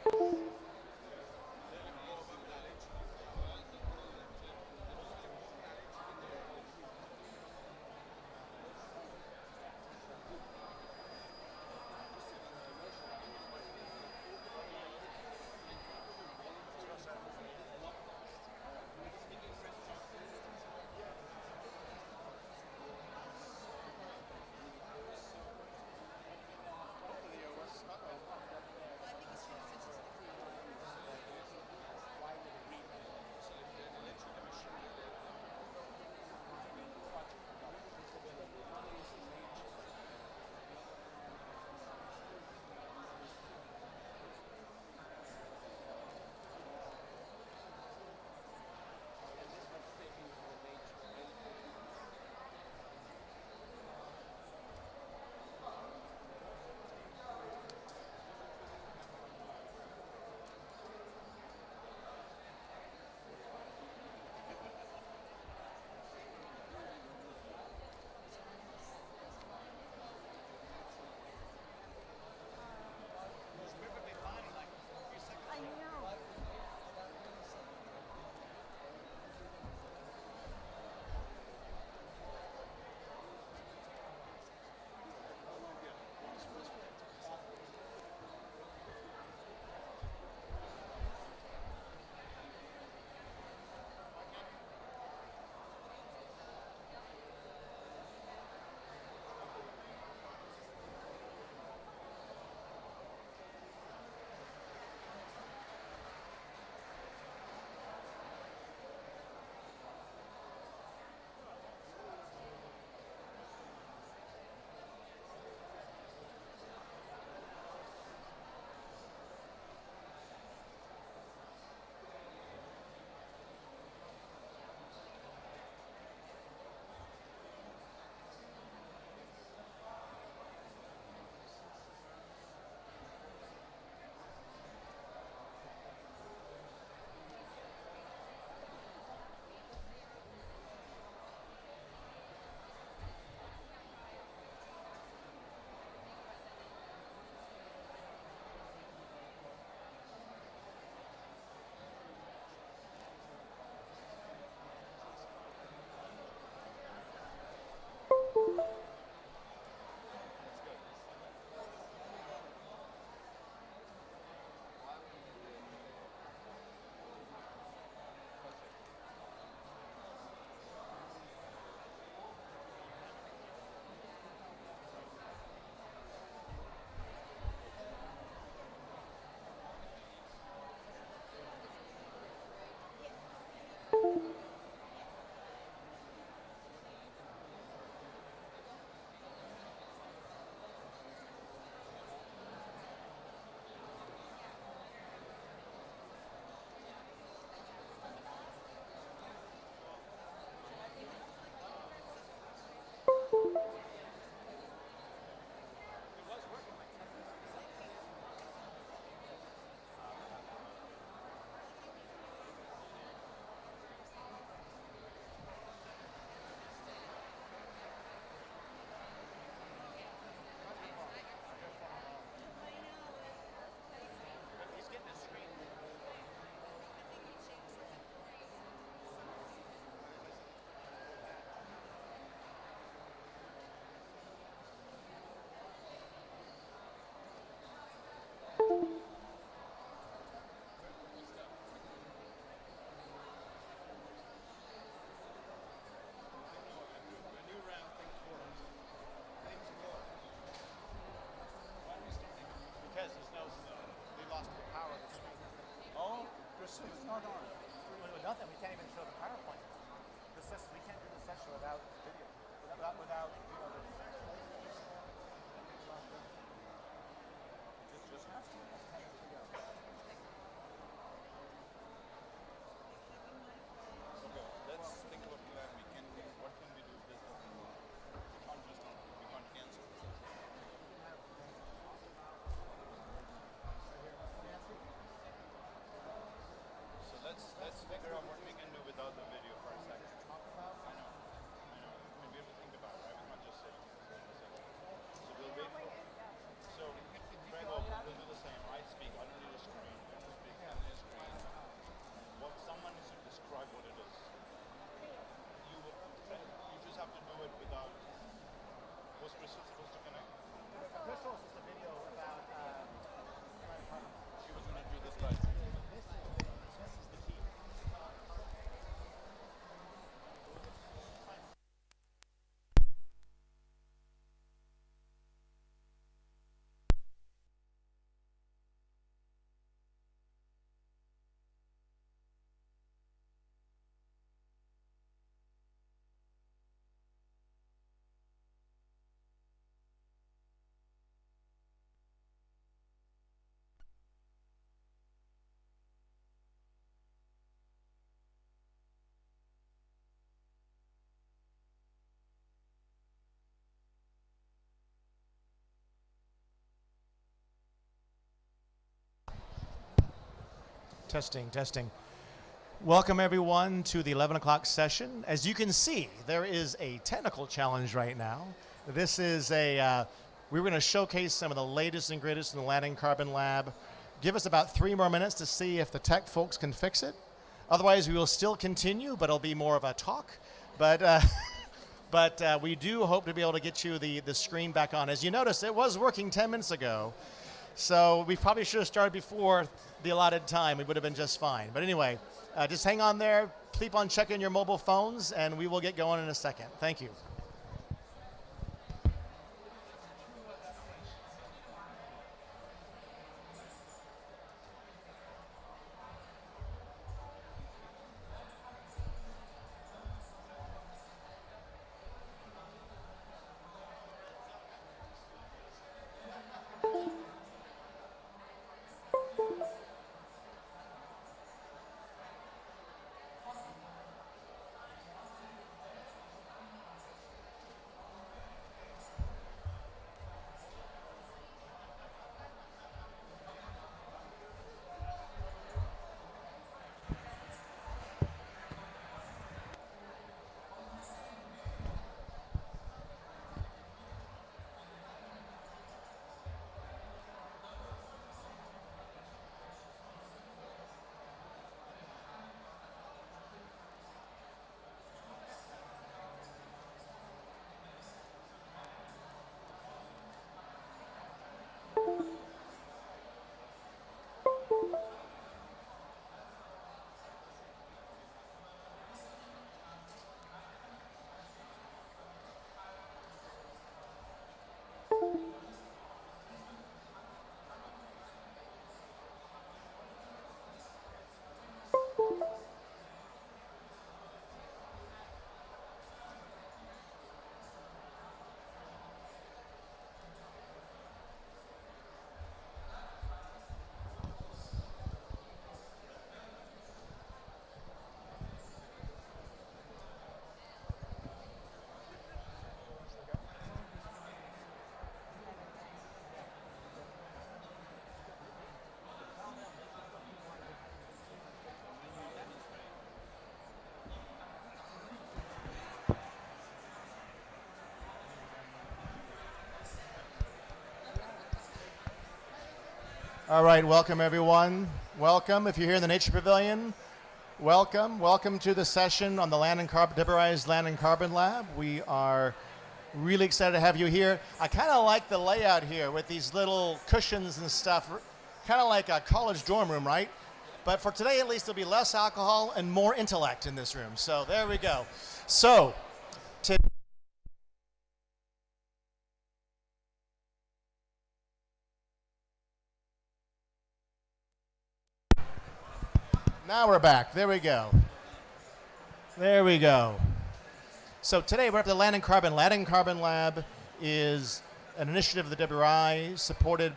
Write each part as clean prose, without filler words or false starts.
No, no, nothing. We can't even show the PowerPoint. We can't do the session without video, without just has to. That's 10 minutes to go. Okay, let's think about plan. What can we do business? We can't cancel. So let's figure out what we can do without the video for a second. I know. And be able to think about it, right? We can't just sit. Testing, testing. Welcome everyone to the 11 o'clock session. As you can see, there is a technical challenge right now. This is we're going to showcase some of the latest and greatest in the Land and Carbon Lab. Give us about 3 more minutes to see if the tech folks can fix it. Otherwise, we will still continue, but it'll be more of a talk. But we do hope to be able to get you the screen back on. As you notice, it was working 10 minutes ago. So we probably should have started before the allotted time. We would have been just fine. But anyway, just hang on there. Keep on checking your mobile phones, and we will get going in a second. Thank you. All right, welcome everyone. Welcome. If you're here in the Nature Pavilion, welcome. Welcome to the session on the Deberized Land and Carbon Lab. We are really excited to have you here. I kind of like the layout here with these little cushions and stuff, kind of like a college dorm room, right? But for today, at least, there'll be less alcohol and more intellect in this room. So there we go. So, now we're back. There we go. There we go. So today we're at the Land and Carbon. Land and Carbon Lab is an initiative of the WRI supported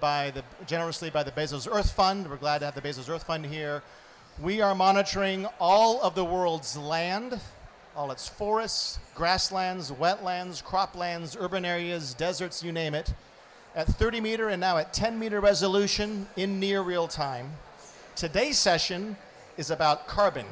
generously by the Bezos Earth Fund. We're glad to have the Bezos Earth Fund here. We are monitoring all of the world's land, all its forests, grasslands, wetlands, croplands, urban areas, deserts, you name it, at 30 meter and now at 10 meter resolution in near real time. Today's session is about carbon,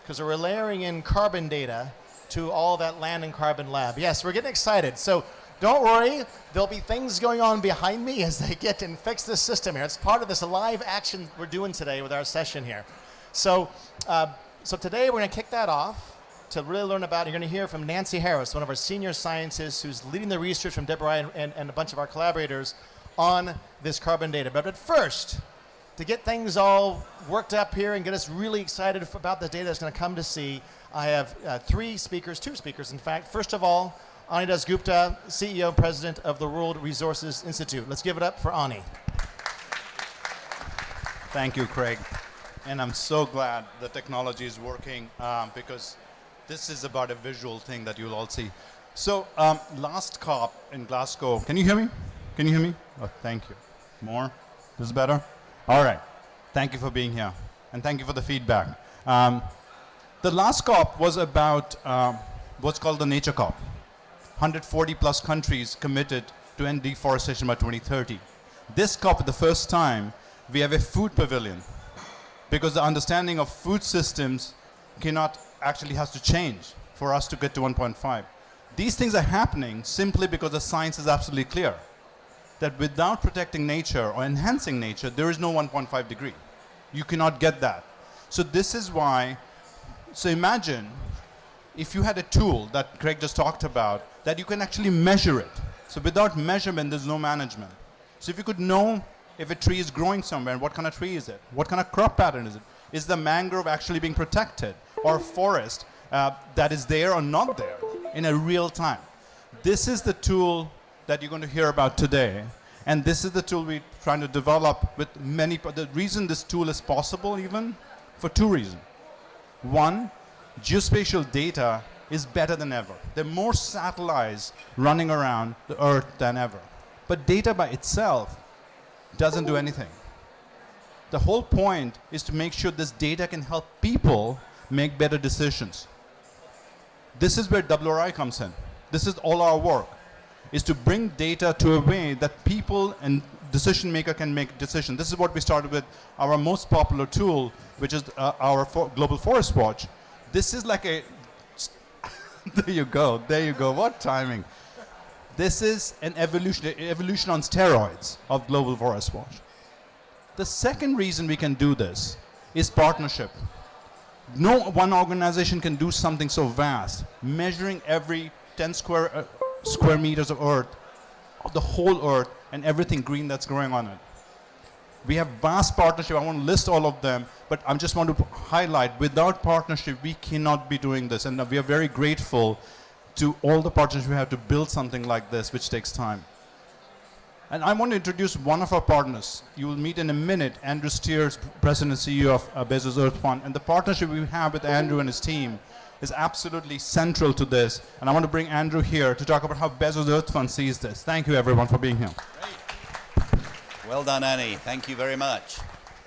because we're layering in carbon data to all that Land and Carbon Lab. Yes, we're getting excited. So don't worry, there'll be things going on behind me as they get and fix this system here. It's part of this live action we're doing today with our session here. So, so today we're going to kick that off to really learn about, you're going to hear from Nancy Harris, one of our senior scientists who's leading the research from DeBry and a bunch of our collaborators on this carbon data. But first, to get things all worked up here and get us really excited about the data that's going to come to see, I have two speakers in fact. First of all, Ani Dasgupta, CEO and President of the World Resources Institute. Let's give it up for Ani. Thank you, Craig. And I'm so glad the technology is working because this is about a visual thing that you'll all see. So last COP in Glasgow, can you hear me? Can you hear me? Oh, thank you. More? This is better? All right. Thank you for being here. And thank you for the feedback. The last COP was about what's called the Nature COP. 140 plus countries committed to end deforestation by 2030. This COP, for the first time, we have a food pavilion. because the understanding of food systems has to change for us to get to 1.5. These things are happening simply because the science is absolutely clear that without protecting nature or enhancing nature, there is no 1.5 degree. You cannot get that. So this is why, so imagine if you had a tool that Craig just talked about, that you can actually measure it. So without measurement, there's no management. So if you could know if a tree is growing somewhere, and what kind of tree is it? What kind of crop pattern is it? Is the mangrove actually being protected? Or forest that is there or not there in a real time? This is the tool that you're going to hear about today. And this is the tool we're trying to develop with many. The reason this tool is possible even, for two reasons. One, geospatial data is better than ever. There are more satellites running around the Earth than ever. But data by itself doesn't do anything. The whole point is to make sure this data can help people make better decisions. This is where WRI comes in. This is all our work, is to bring data to a way that people and decision maker can make decisions. This is what we started with our most popular tool, which is our Global Forest Watch. This is like a, there you go, what timing. This is an evolution on steroids of Global Forest Watch. The second reason we can do this is partnership. No one organization can do something so vast, measuring every 10 square meters of earth, the whole earth, and everything green that's growing on it. We have vast partnership. I won't list all of them, but I just want to highlight, without partnership, we cannot be doing this. And we are very grateful to all the partners we have to build something like this, which takes time. And I want to introduce one of our partners. You will meet in a minute, Andrew Steers, President and CEO of Bezos Earth Fund. And the partnership we have with Andrew and his team is absolutely central to this. And I want to bring Andrew here to talk about how Bezos Earth Fund sees this. Thank you, everyone, for being here. Great. Well done, Annie. Thank you very much.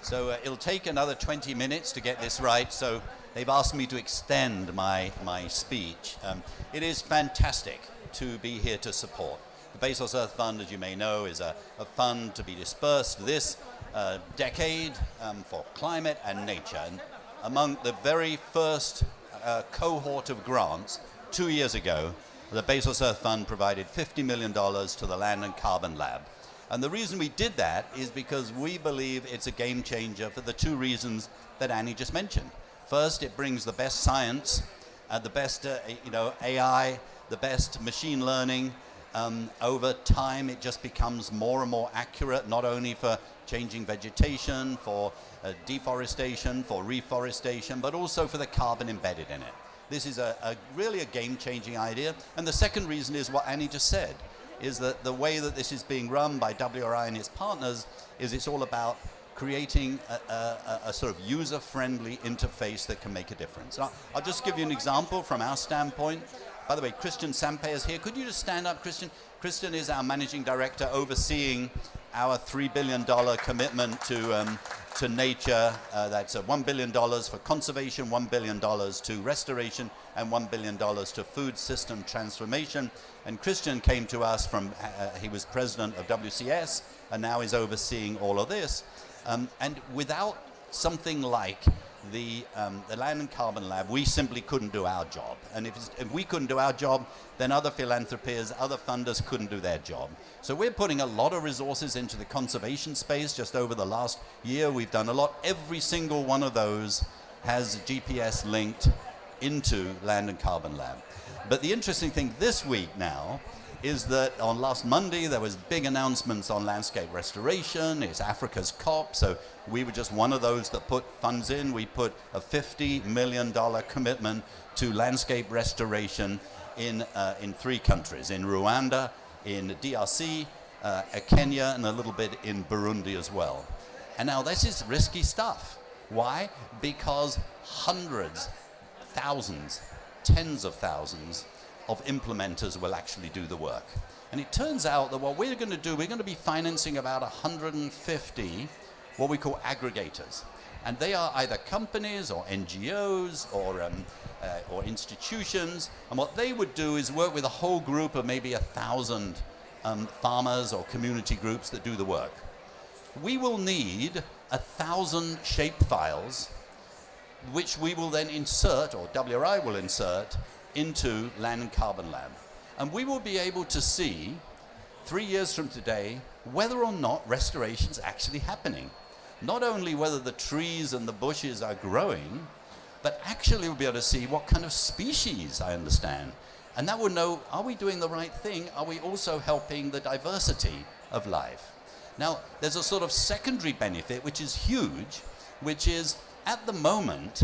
So it'll take another 20 minutes to get this right. So they've asked me to extend my speech. It is fantastic to be here to support. The Bezos Earth Fund, as you may know, is a fund to be dispersed this decade for climate and nature. And among the very first cohort of grants 2 years ago, the Bezos Earth Fund provided $50 million to the Land and Carbon Lab. And the reason we did that is because we believe it's a game changer for the two reasons that Annie just mentioned. First, it brings the best science, the best AI, the best machine learning. Over time, it just becomes more and more accurate, not only for changing vegetation, for deforestation, for reforestation, but also for the carbon embedded in it. This is really a game-changing idea. And the second reason is what Annie just said, is that the way that this is being run by WRI and its partners is it's all about creating a sort of user-friendly interface that can make a difference. I'll just give you an example from our standpoint. By the way, Christian Sampe is here. Could you just stand up, Christian? Christian is our managing director overseeing our $3 billion commitment to nature. That's $1 billion for conservation, $1 billion to restoration, and $1 billion to food system transformation. And Christian came to us from, he was president of WCS, and now is overseeing all of this. And without something like the Land and Carbon Lab, we simply couldn't do our job. And if we couldn't do our job, then other philanthropies, other funders couldn't do their job. So we're putting a lot of resources into the conservation space. Just over the last year, we've done a lot. Every single one of those has GPS linked into Land and Carbon Lab. But the interesting thing this week now is that on last Monday, there was big announcements on landscape restoration. It's Africa's COP, so we were just one of those that put funds in. We put a $50 million commitment to landscape restoration in 3 countries, in Rwanda, in DRC, Kenya, and a little bit in Burundi as well. And now this is risky stuff. Why? Because hundreds, thousands, tens of thousands of implementers will actually do the work. And it turns out that what we're going to do, we're going to be financing about 150 what we call aggregators. And they are either companies or NGOs or institutions. And what they would do is work with a whole group of maybe 1,000 farmers or community groups that do the work. we will need 1,000 shape files, which we will then insert, or WRI will insert, into Land and Carbon Lab. And we will be able to see, 3 years from today, whether or not restoration is actually happening. Not only whether the trees and the bushes are growing, but actually we'll be able to see what kind of species, I understand. And that will know, are we doing the right thing? Are we also helping the diversity of life? Now, there's a sort of secondary benefit, which is huge, which is, at the moment,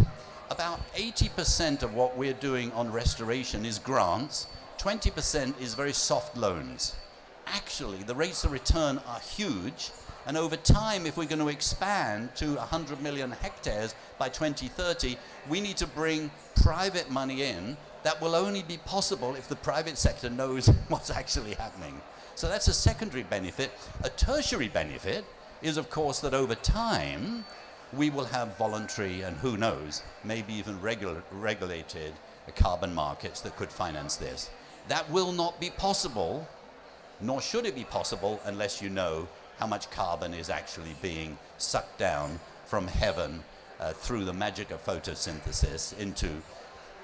about 80% of what we're doing on restoration is grants, 20% is very soft loans. Actually, the rates of return are huge, and over time, if we're going to expand to 100 million hectares by 2030, we need to bring private money in. That will only be possible if the private sector knows what's actually happening. So that's a secondary benefit. A tertiary benefit is, of course, that over time, we will have voluntary and, who knows, maybe even regulated carbon markets that could finance this. That will not be possible, nor should it be possible, unless you know how much carbon is actually being sucked down from heaven through the magic of photosynthesis into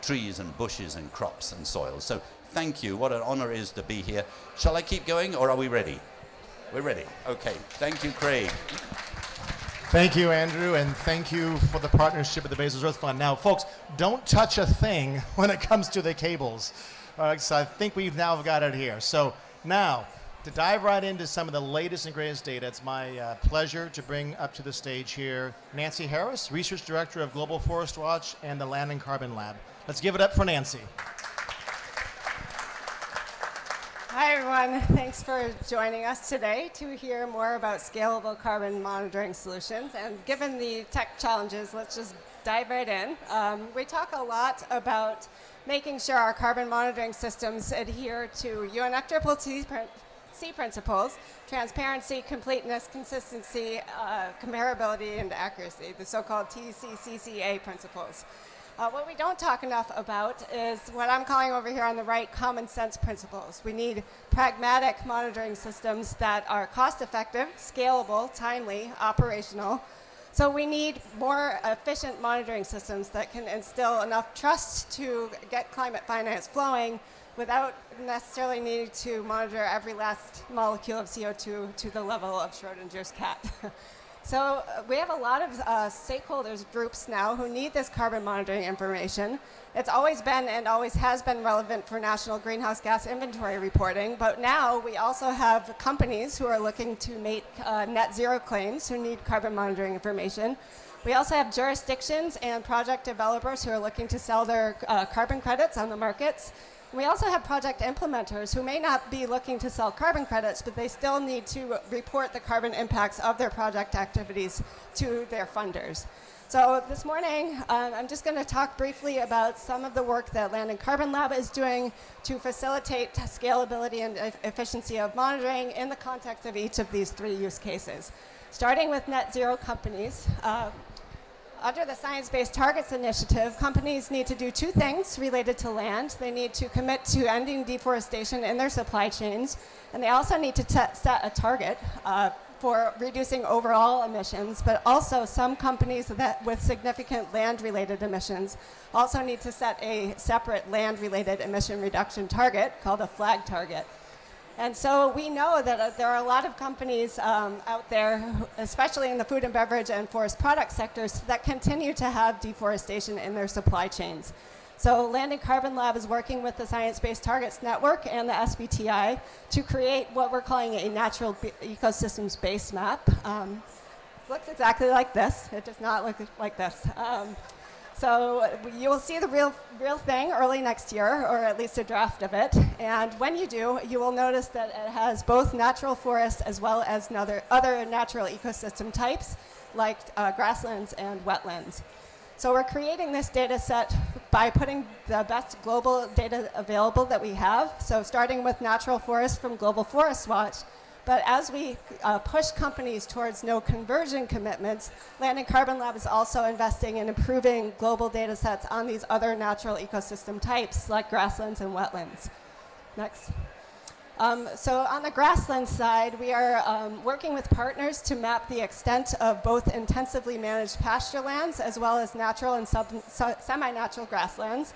trees and bushes and crops and soils. So thank you. What an honor it is to be here. Shall I keep going, or are we ready? We're ready. Okay. Thank you, Craig. Thank you, Andrew, and thank you for the partnership with the Bezos Earth Fund. Now, folks, don't touch a thing when it comes to the cables. So I think we've now got it here. So now, to dive right into some of the latest and greatest data, it's my pleasure to bring up to the stage here Nancy Harris, Research Director of Global Forest Watch and the Land and Carbon Lab. Let's give it up for Nancy. Hi, everyone. Thanks for joining us today to hear more about scalable carbon monitoring solutions. And given the tech challenges, let's just dive right in. We talk a lot about making sure our carbon monitoring systems adhere to UNFCCC principles: transparency, completeness, consistency, comparability, and accuracy, the so-called TCCCA principles. What we don't talk enough about is what I'm calling over here on the right common sense principles. We need pragmatic monitoring systems that are cost-effective, scalable, timely, operational. So we need more efficient monitoring systems that can instill enough trust to get climate finance flowing without necessarily needing to monitor every last molecule of CO2 to the level of Schrodinger's cat. So we have a lot of stakeholders, groups now, who need this carbon monitoring information. It's always been and always has been relevant for national greenhouse gas inventory reporting, but now we also have companies who are looking to make net zero claims who need carbon monitoring information. We also have jurisdictions and project developers who are looking to sell their carbon credits on the markets. We also have project implementers who may not be looking to sell carbon credits, but they still need to report the carbon impacts of their project activities to their funders. So this morning, I'm just going to talk briefly about some of the work that Land and Carbon Lab is doing to facilitate scalability and efficiency of monitoring in the context of each of these three use cases. Starting with net zero companies. Under the Science Based Targets Initiative, companies need to do two things related to land. They need to commit to ending deforestation in their supply chains, and they also need to set a target for reducing overall emissions, but also some companies that with significant land-related emissions also need to set a separate land-related emission reduction target called a flag target. And so we know that there are a lot of companies out there, especially in the food and beverage and forest product sectors, that continue to have deforestation in their supply chains. So Land and Carbon Lab is working with the Science Based Targets Network and the SBTI to create what we're calling a natural ecosystems base map. It looks exactly like this. It does not look like this. So you will see the real thing early next year, or at least a draft of it. And when you do, you will notice that it has both natural forests as well as other natural ecosystem types, like grasslands and wetlands. So we're creating this data set by putting the best global data available that we have. So starting with natural forests from Global Forest Watch. But as we push companies towards no conversion commitments, Land and Carbon Lab is also investing in improving global data sets on these other natural ecosystem types like grasslands and wetlands. Next. So on the grassland side, we are working with partners to map the extent of both intensively managed pasture lands as well as natural and semi-natural grasslands,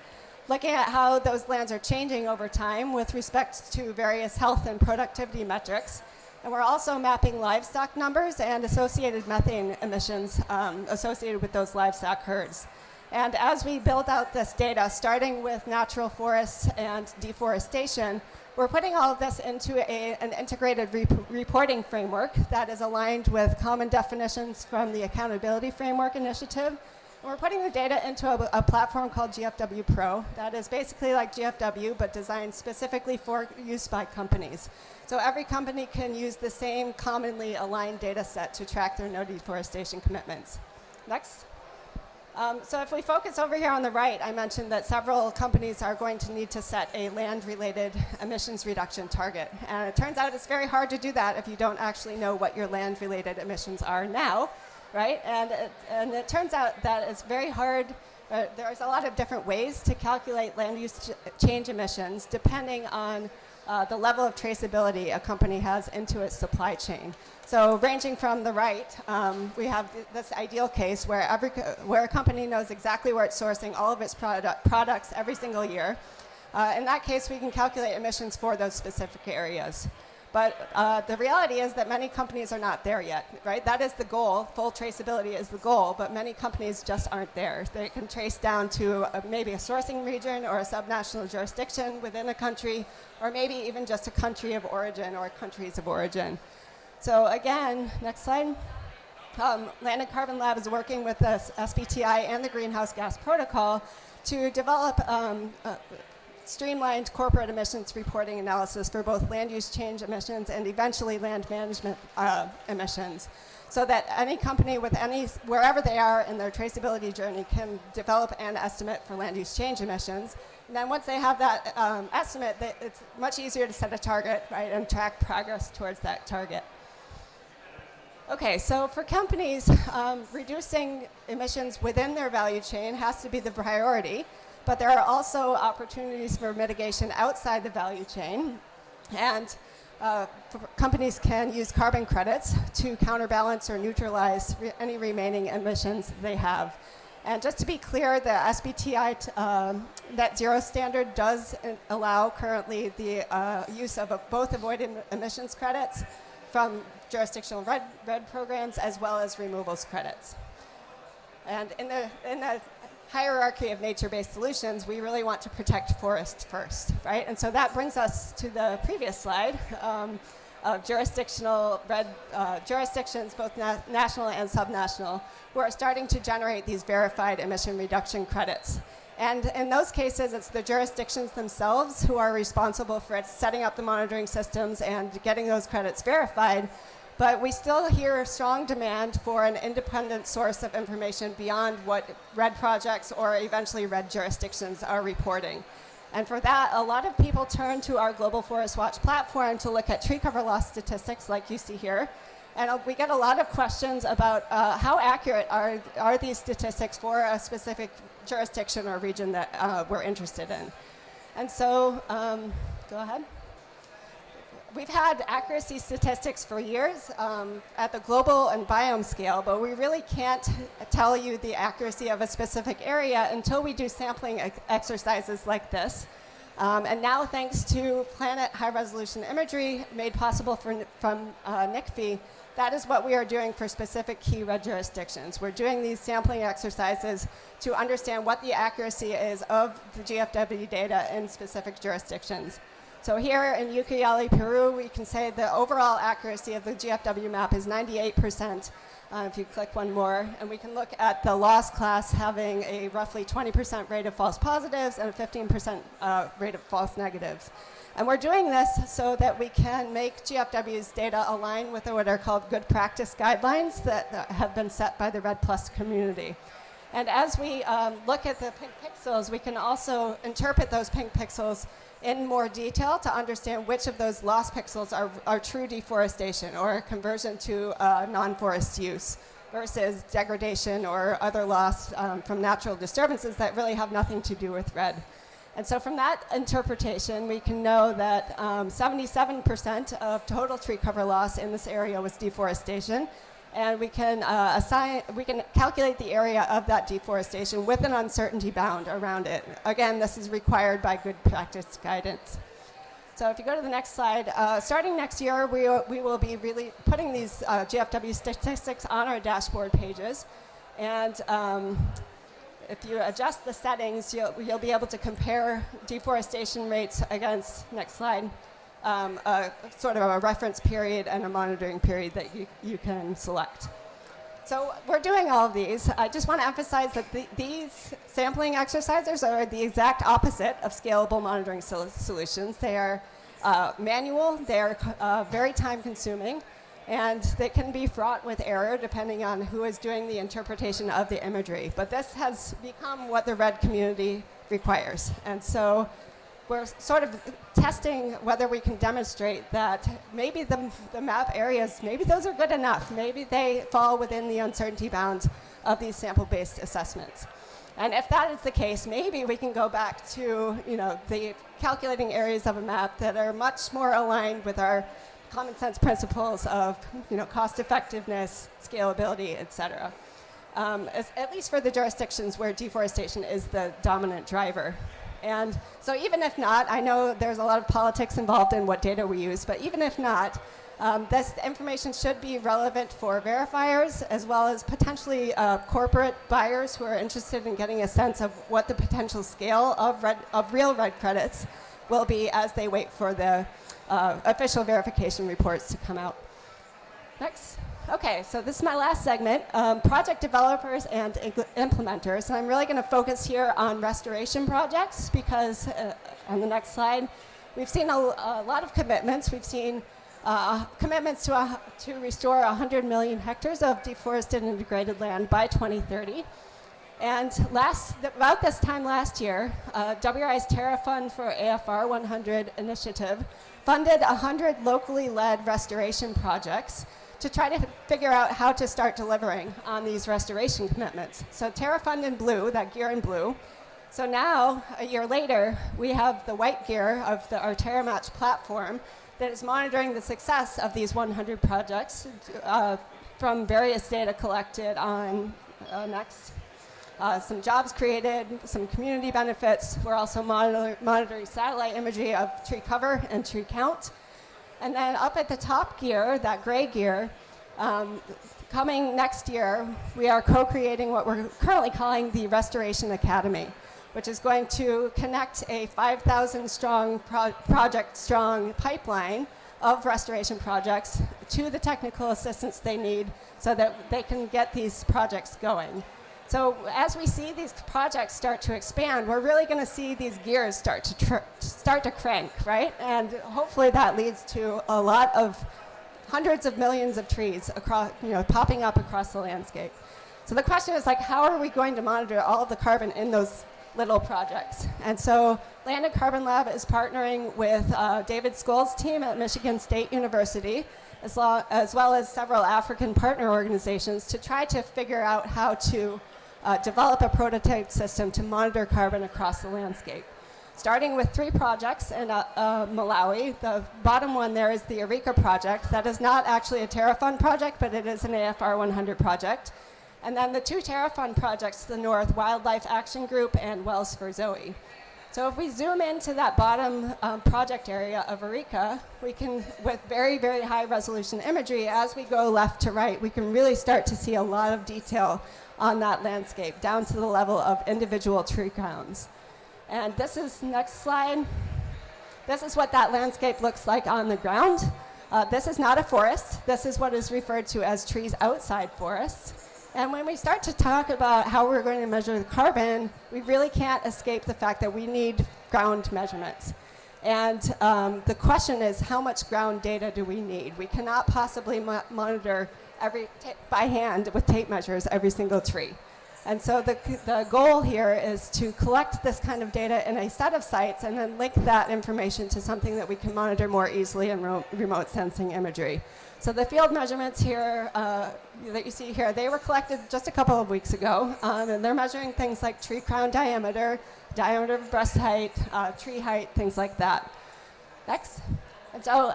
looking at how those lands are changing over time with respect to various health and productivity metrics. And we're also mapping livestock numbers and associated methane emissions associated with those livestock herds. And as we build out this data, starting with natural forests and deforestation, we're putting all of this into an integrated reporting framework that is aligned with common definitions from the Accountability Framework Initiative. And we're putting the data into a platform called GFW Pro that is basically like GFW, but designed specifically for use by companies. So every company can use the same commonly aligned data set to track their no deforestation commitments. Next. So if we focus over here on the right, I mentioned that several companies are going to need to set a land-related emissions reduction target. And it turns out it's very hard to do that if you don't actually know what your land-related emissions are now, right? And it turns out that it's very hard. There's a lot of different ways to calculate land use change emissions depending on the level of traceability a company has into its supply chain. So ranging from the right, we have this ideal case where a company knows exactly where it's sourcing all of its products every single year. In that case, we can calculate emissions for those specific areas. But the reality is that many companies are not there yet, right? That is the goal. Full traceability is the goal, but many companies just aren't there. They can trace down to maybe a sourcing region or a subnational jurisdiction within a country, or maybe even just a country of origin or countries of origin. So again, next slide. Land and Carbon Lab is working with the SBTI and the Greenhouse Gas Protocol to develop streamlined corporate emissions reporting analysis for both land use change emissions and eventually land management emissions, so that any company with wherever they are in their traceability journey can develop an estimate for land use change emissions. And then once they have that estimate, it's much easier to set a target, right, and track progress towards that target. Okay, so for companies, reducing emissions within their value chain has to be the priority. But there are also opportunities for mitigation outside the value chain. And companies can use carbon credits to counterbalance or neutralize any remaining emissions they have. And just to be clear, the SBTI net zero standard does allow currently the use of both avoided emissions credits from jurisdictional RED programs as well as removals credits. And in the hierarchy of nature-based solutions, we really want to protect forests first, right? And so that brings us to the previous slide of jurisdictional jurisdictions, both national and subnational, who are starting to generate these verified emission reduction credits. And in those cases, it's the jurisdictions themselves who are responsible for setting up the monitoring systems and getting those credits verified. But we still hear strong demand for an independent source of information beyond what RED projects or eventually RED jurisdictions are reporting. And for that, a lot of people turn to our Global Forest Watch platform to look at tree cover loss statistics like you see here. And we get a lot of questions about how accurate are these statistics for a specific jurisdiction or region that we're interested in. And so, go ahead. We've had accuracy statistics for years at the global and biome scale, but we really can't tell you the accuracy of a specific area until we do sampling exercises like this. And now, thanks to Planet high-resolution imagery made possible from NICFI, that is what we are doing for specific key RED jurisdictions. We're doing these sampling exercises to understand what the accuracy is of the GFW data in specific jurisdictions. So here in Ucayali, Peru, we can say the overall accuracy of the GFW map is 98%. If you click one more, and we can look at the loss class having a roughly 20% rate of false positives and a 15% rate of false negatives. And we're doing this so that we can make GFW's data align with what are called good practice guidelines that have been set by the RED Plus community. And as we look at the pink pixels, we can also interpret those pink pixels in more detail to understand which of those lost pixels are true deforestation or a conversion to non-forest use versus degradation or other loss from natural disturbances that really have nothing to do with RED. And so from that interpretation, we can know that 77% of total tree cover loss in this area was deforestation. And we can calculate the area of that deforestation with an uncertainty bound around it. Again, this is required by good practice guidance. So if you go to the next slide, starting next year, we will be really putting these GFW statistics on our dashboard pages. And if you adjust the settings, you'll be able to compare deforestation rates against, next slide, sort of a reference period and a monitoring period that you can select. So we're doing all of these. I just want to emphasize that these sampling exercises are the exact opposite of scalable monitoring solutions. They are manual, they're very time consuming, and they can be fraught with error depending on who is doing the interpretation of the imagery. But this has become what the RED community requires. And so we're sort of testing whether we can demonstrate that maybe the map areas, maybe those are good enough. Maybe they fall within the uncertainty bounds of these sample-based assessments. And if that is the case, maybe we can go back to the calculating areas of a map that are much more aligned with our common sense principles of cost effectiveness, scalability, et cetera. At least for the jurisdictions where deforestation is the dominant driver. And so even if not, I know there's a lot of politics involved in what data we use, but even if not, this information should be relevant for verifiers as well as potentially corporate buyers who are interested in getting a sense of what the potential scale of real RED credits will be as they wait for the official verification reports to come out. Next. Okay, so this is my last segment, project developers and implementers. And I'm really going to focus here on restoration projects because, on the next slide, we've seen a lot of commitments. We've seen commitments to restore 100 million hectares of deforested and degraded land by 2030. And about this time last year, WRI's Terra Fund for AFR 100 initiative funded 100 locally led restoration projects to try to figure out how to start delivering on these restoration commitments. So Terra Fund in blue, that gear in blue. So now, a year later, we have the white gear of our Terra Match platform that is monitoring the success of these 100 projects from various data collected on some jobs created, some community benefits. We're also monitoring satellite imagery of tree cover and tree count. And then up at the top gear, that gray gear, coming next year, we are co-creating what we're currently calling the Restoration Academy, which is going to connect a 5,000-strong, project-strong pipeline of restoration projects to the technical assistance they need so that they can get these projects going. So as we see these projects start to expand, we're really going to see these gears start to crank, right? And hopefully that leads to a lot of hundreds of millions of trees across, popping up across the landscape. So the question is, how are we going to monitor all of the carbon in those little projects? And so Land and Carbon Lab is partnering with David Skoll's team at Michigan State University, as well as several African partner organizations to try to figure out how to develop a prototype system to monitor carbon across the landscape. Starting with 3 projects in Malawi. The bottom one there is the Eureka project. That is not actually a Terra Fund project, but it is an AFR 100 project. And then the 2 Terra Fund projects to the north, Wildlife Action Group and Wells for Zoe. So if we zoom into that bottom project area of Eureka, we can, with very, very high resolution imagery, as we go left to right, we can really start to see a lot of detail on that landscape, down to the level of individual tree crowns. And this is, next slide, this is what that landscape looks like on the ground. This is not a forest. This is what is referred to as trees outside forests. And when we start to talk about how we're going to measure the carbon, we really can't escape the fact that we need ground measurements. And the question is, how much ground data do we need? We cannot possibly monitor by hand with tape measures every single tree. And so the goal here is to collect this kind of data in a set of sites and then link that information to something that we can monitor more easily in remote sensing imagery. So the field measurements here that you see here, they were collected just a couple of weeks ago, and they're measuring things like tree crown diameter, diameter of breast height, tree height, things like that. Next. And so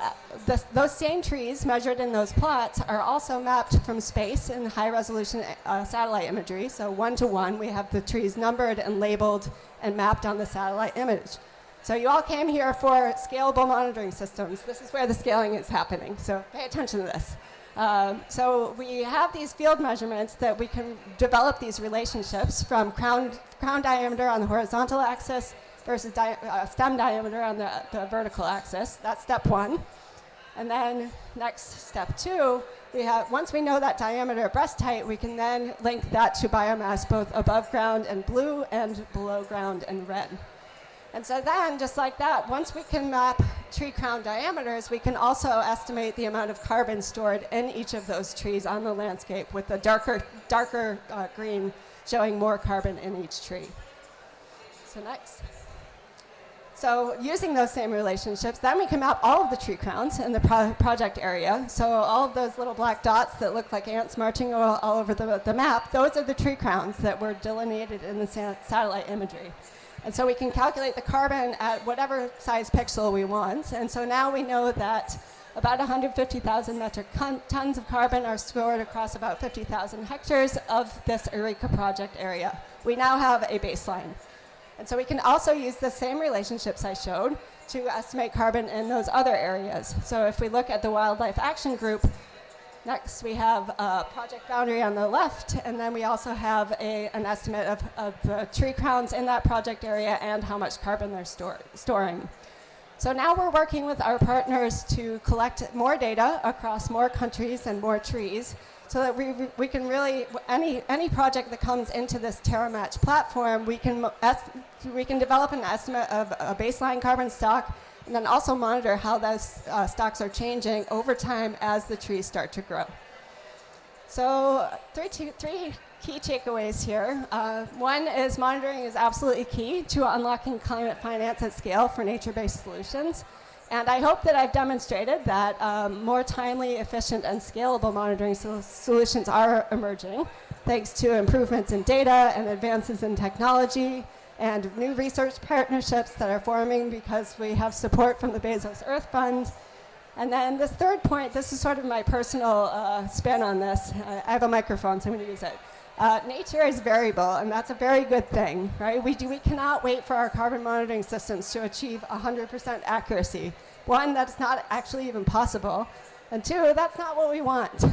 those same trees measured in those plots are also mapped from space in high-resolution satellite imagery. So 1-to-1, we have the trees numbered and labeled and mapped on the satellite image. So you all came here for scalable monitoring systems. This is where the scaling is happening, so pay attention to this. So we have these field measurements that we can develop these relationships from crown diameter on the horizontal axis versus stem diameter on the vertical axis. That's step one. And then next, step two, once we know that diameter breast height, we can then link that to biomass both above ground and blue and below ground and red. And so then, just like that, once we can map tree crown diameters, we can also estimate the amount of carbon stored in each of those trees on the landscape, with the darker green showing more carbon in each tree. So next. So using those same relationships, then we can map all of the tree crowns in the project area. So all of those little black dots that look like ants marching all over the map, those are the tree crowns that were delineated in the satellite imagery. And so we can calculate the carbon at whatever size pixel we want. And so now we know that about 150,000 metric tons of carbon are stored across about 50,000 hectares of this Eureka project area. We now have a baseline. And so we can also use the same relationships I showed to estimate carbon in those other areas. So if we look at the Wildlife Action Group, next we have a project boundary on the left, and then we also have an estimate of the tree crowns in that project area and how much carbon they're storing. So now we're working with our partners to collect more data across more countries and more trees, so that we can really, any project that comes into this TerraMatch platform, we can develop an estimate of a baseline carbon stock, and then also monitor how those stocks are changing over time as the trees start to grow. So three key takeaways here. One is monitoring is absolutely key to unlocking climate finance at scale for nature-based solutions. And I hope that I've demonstrated that more timely, efficient, and scalable monitoring solutions are emerging, thanks to improvements in data and advances in technology and new research partnerships that are forming because we have support from the Bezos Earth Fund. And then this third point, this is sort of my personal spin on this. I have a microphone, so I'm going to use it. Nature is variable, and that's a very good thing, right? We cannot wait for our carbon monitoring systems to achieve 100% accuracy. One, that's not actually even possible. And two, that's not what we want.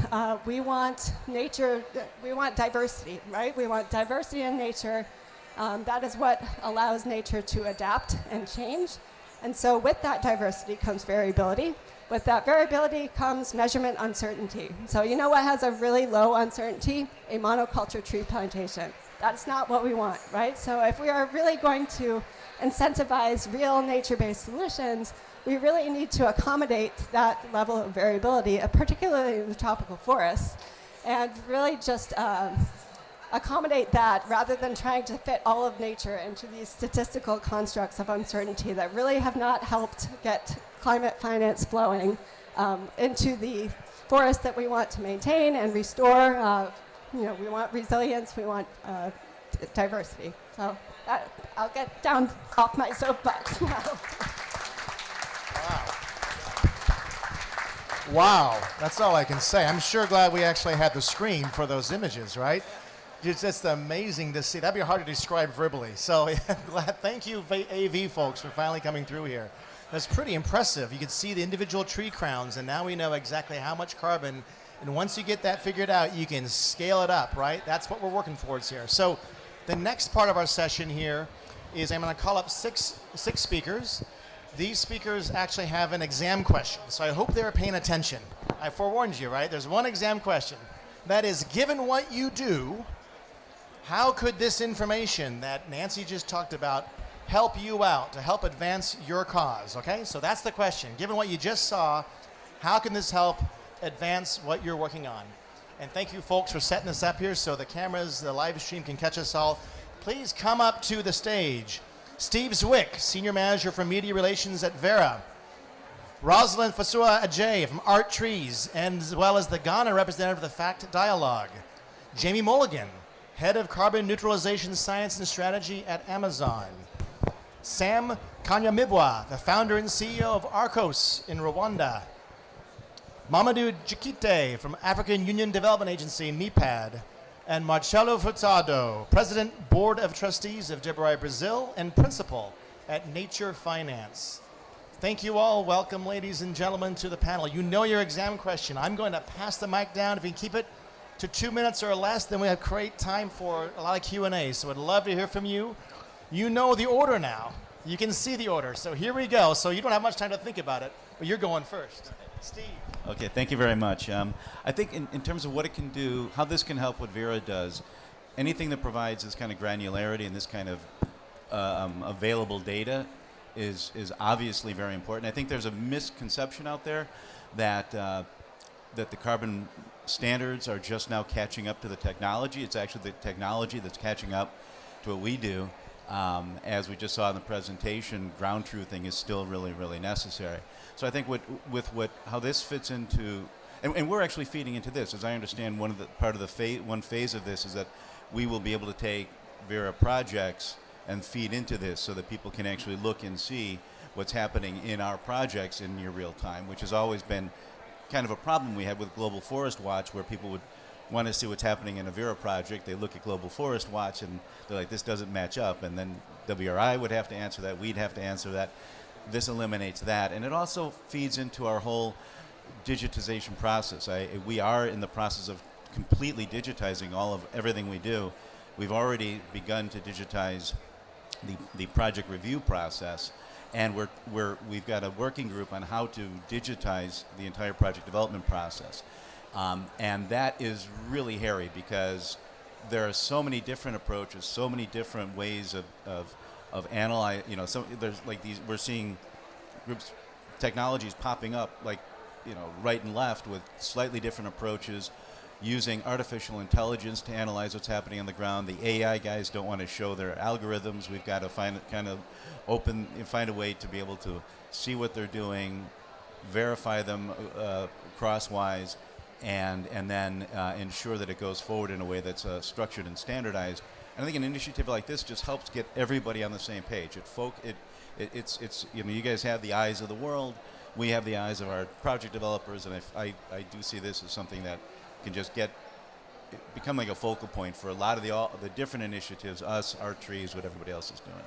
We want nature, we want diversity, right? We want diversity in nature. That is what allows nature to adapt and change. And so with that diversity comes variability. With that variability comes measurement uncertainty. So you know what has a really low uncertainty? A monoculture tree plantation. That's not what we want, right? So if we are really going to incentivize real nature-based solutions, we really need to accommodate that level of variability, particularly in the tropical forests, and really just accommodate that rather than trying to fit all of nature into these statistical constructs of uncertainty that really have not helped get climate finance flowing into the forest that we want to maintain and restore. We want resilience, we want diversity. So I'll get down off my soapbox now. Wow, that's all I can say. I'm sure glad we actually had the screen for those images, right? It's just amazing to see. That'd be hard to describe verbally. So I'm glad. Thank you, AV folks, for finally coming through here. That's pretty impressive. You can see the individual tree crowns, and now we know exactly how much carbon. And once you get that figured out, you can scale it up, right? That's what we're working towards here. So the next part of our session here is I'm going to call up six speakers. These speakers actually have an exam question, so I hope they're paying attention. I forewarned you, right? There's one exam question. That is, given what you do, how could this information that Nancy just talked about help you out, to help advance your cause, okay? So that's the question. Given what you just saw, how can this help advance what you're working on? And thank you, folks, for setting this up here so the cameras, the live stream can catch us all. Please come up to the stage. Steve Zwick, Senior Manager for Media Relations at Vera. Rosalind Fasua Ajay from Art Trees, and as well as the Ghana representative of the Fact Dialogue. Jamie Mulligan, Head of Carbon Neutralization Science and Strategy at Amazon. Sam Kanyamibwa, the founder and CEO of Arcos in Rwanda. Mamadou Jikite from African Union Development Agency, NEPAD. And Marcelo Furtado, President, Board of Trustees of DBRI Brazil and Principal at Nature Finance. Thank you all. Welcome, ladies and gentlemen, to the panel. You know your exam question. I'm going to pass the mic down. If you can keep it to 2 minutes or less, then we have great time for a lot of Q&A. So I'd love to hear from you. You know the order now. You can see the order. So here we go. So you don't have much time to think about it, but you're going first. Steve. Okay, thank you very much. I think in terms of what it can do, how this can help what Vera does, anything that provides this kind of granularity and this kind of available data is obviously very important. I think there's a misconception out there that that the carbon standards are just now catching up to the technology. It's actually the technology that's catching up to what we do. As we just saw in the presentation, ground truthing is still really, really necessary. So I think how this fits into, and we're actually feeding into this, as I understand, one phase of this is that we will be able to take Vera projects and feed into this so that people can actually look and see what's happening in our projects in near real time, which has always been kind of a problem we had with Global Forest Watch, where people would want to see what's happening in a Vera project. They look at Global Forest Watch and they're like, this doesn't match up. And then WRI would have to answer that. We'd have to answer that. This eliminates that. And it also feeds into our whole digitization process. We are in the process of completely digitizing everything we do. We've already begun to digitize the project review process. And we've got a working group on how to digitize the entire project development process. And that is really hairy because there are so many different approaches, so many different ways of analyze. There's like these. We're seeing groups, technologies popping up like, right and left with slightly different approaches, using artificial intelligence to analyze what's happening on the ground. The AI guys don't want to show their algorithms. We've got to find a way to be able to see what they're doing, verify them crosswise, and then ensure that it goes forward in a way that's structured and standardized. And I think an initiative like this just helps get everybody on the same page. It's you guys have the eyes of the world, we have the eyes of our project developers, and I do see this as something that can just become like a focal point for a lot of the different initiatives, us, our trees, what everybody else is doing.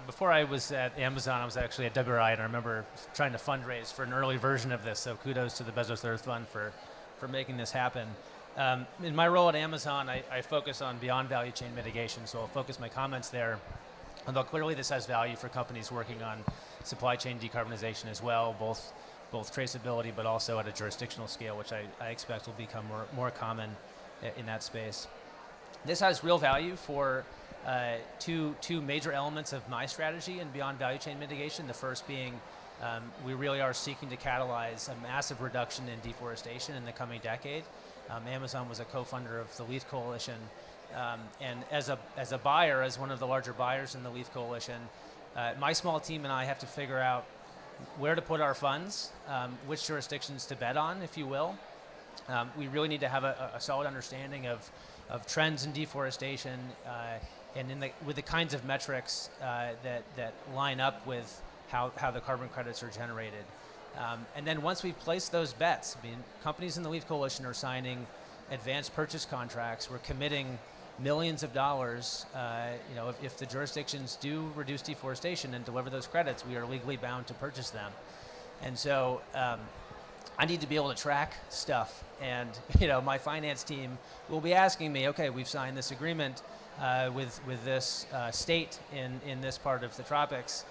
Before I was at Amazon, I was actually at WRI, and I remember trying to fundraise for an early version of this, so kudos to the Bezos Earth Fund for making this happen. In my role at Amazon, I focus on beyond value chain mitigation, so I'll focus my comments there. Although clearly this has value for companies working on supply chain decarbonization as well, both traceability but also at a jurisdictional scale, which I expect will become more common in that space. This has real value for two major elements of my strategy in beyond value chain mitigation. The first being we really are seeking to catalyze a massive reduction in deforestation in the coming decade. Amazon was a co-funder of the Leaf Coalition, and as a buyer, as one of the larger buyers in the Leaf Coalition, my small team and I have to figure out where to put our funds, which jurisdictions to bet on, if you will. We really need to have a solid understanding of trends in deforestation and with the kinds of metrics that line up with how the carbon credits are generated. And then once we've placed those bets, companies in the Leaf Coalition are signing advanced purchase contracts. We're committing millions of dollars. If the jurisdictions do reduce deforestation and deliver those credits, we are legally bound to purchase them. And so I need to be able to track stuff. And my finance team will be asking me, okay, we've signed this agreement with this state in this part of the tropics.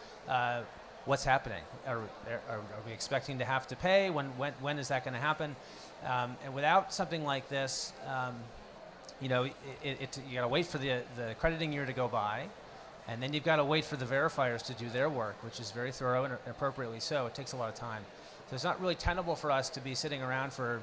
What's happening? Are we expecting to have to pay? When is that going to happen? And without something like this, you got to wait for the crediting year to go by, and then you've got to wait for the verifiers to do their work, which is very thorough and appropriately so. It takes a lot of time. So it's not really tenable for us to be sitting around for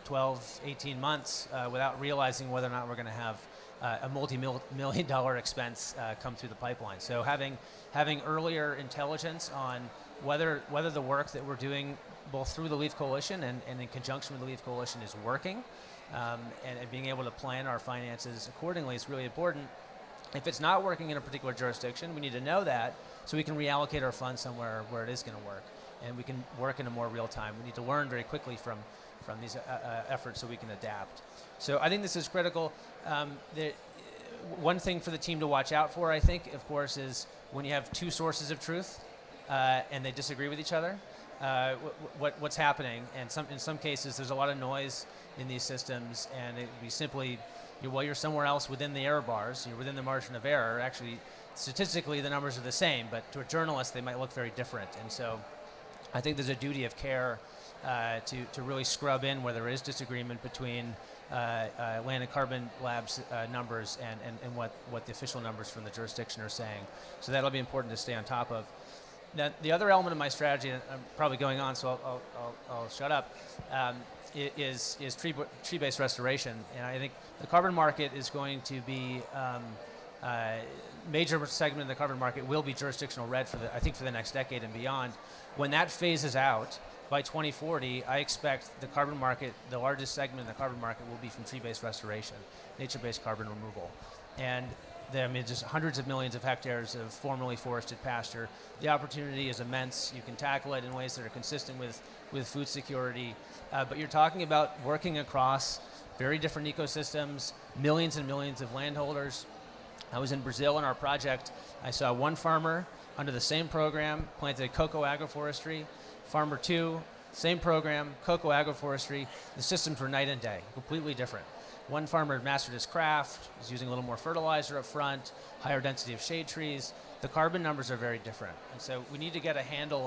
12, 18 months without realizing whether or not we're going to have a multi-million-dollar expense come through the pipeline. So having earlier intelligence on whether the work that we're doing both through the LEAF Coalition and in conjunction with the LEAF Coalition is working. And being able to plan our finances accordingly is really important. If it's not working in a particular jurisdiction, we need to know that so we can reallocate our funds somewhere where it is going to work. And we can work in a more real time. We need to learn very quickly from these efforts so we can adapt. So I think this is critical. One thing for the team to watch out for, I think, of course, is when you have two sources of truth and they disagree with each other, what's happening. And in some cases, there's a lot of noise in these systems, and it would be simply, you're somewhere else within the error bars, you're within the margin of error. Actually, statistically, the numbers are the same, but to a journalist, they might look very different. And so I think there's a duty of care to really scrub in where there is disagreement between Land and Carbon Lab's numbers and what the official numbers from the jurisdiction are saying. So that'll be important to stay on top of. Now, the other element of my strategy, and I'm probably going on, so I'll shut up, is tree-based restoration. And I think the carbon market is going to be major segment of the carbon market will be jurisdictional red for the next decade and beyond. When that phases out by 2040, I expect the carbon market, the largest segment of the carbon market, will be from tree-based restoration, nature-based carbon removal. And just hundreds of millions of hectares of formerly forested pasture. The opportunity is immense. You can tackle it in ways that are consistent with food security. But you're talking about working across very different ecosystems, millions and millions of landholders. I was in Brazil on our project. I saw one farmer under the same program planted cocoa agroforestry. Farmer 2, same program, cocoa agroforestry. The systems were night and day, completely different. One farmer had mastered his craft, was using a little more fertilizer up front, higher density of shade trees. The carbon numbers are very different. And so we need to get a handle